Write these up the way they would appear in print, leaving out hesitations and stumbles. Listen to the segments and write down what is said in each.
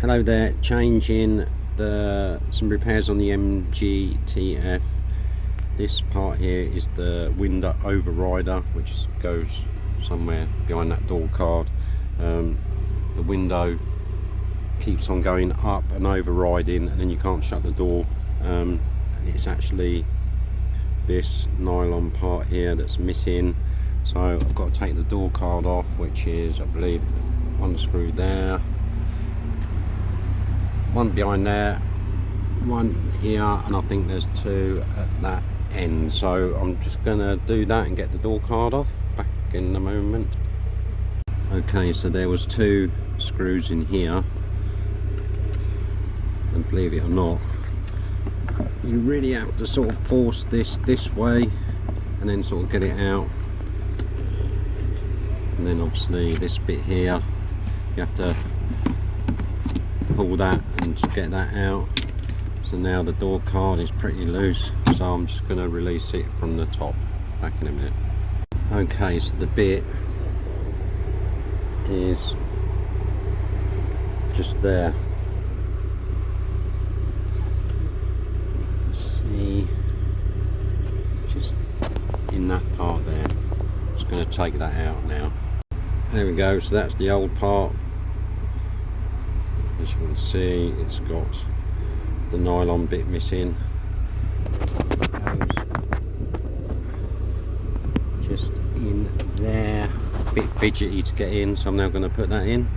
Hello there, changing some repairs on the MGTF. This part here is the window overrider, which goes somewhere behind that door card. The window keeps on going up and overriding, and then you can't shut the door. It's actually this nylon part here that's missing, so I've got to take the door card off, which is, I believe, one screw there, one behind there, one here, and I think there's two at that end. So I'm just gonna do that and get the door card off. Back in a moment. Okay, so there was two screws in here, and believe it or not, you really have to sort of force this way and then sort of get it out. And then obviously this bit here, you have to pull that and get that out. So now the door card is pretty loose, so I'm just going to release it from the top. Back in a minute. Okay, so the bit is just there. See, just in that part there. Just going to take that out now. There we go, so that's the old part. As you can see, it's got the nylon bit missing. Just in there, a bit fidgety to get in, so I'm now going to put that in.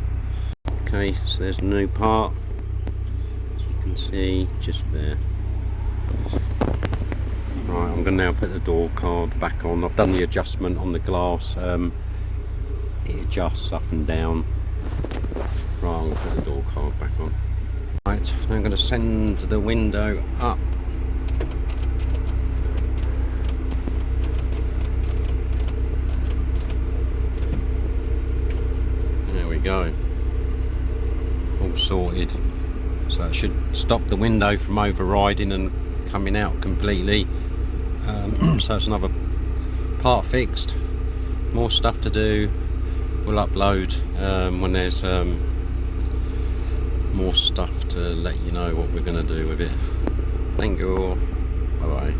Okay, so there's a new part, as you can see, just there. Right, I'm going to now put the door card back on. I've done the adjustment on the glass. It adjusts up and down. Right, I'm going to put the door card back on. Right, now I'm going to send the window up. There we go. All sorted. So it should stop the window from overriding and coming out completely. So it's another part fixed. More stuff to do. We'll upload when there's more stuff to let you know what we're going to do with it. Thank you all. Bye bye.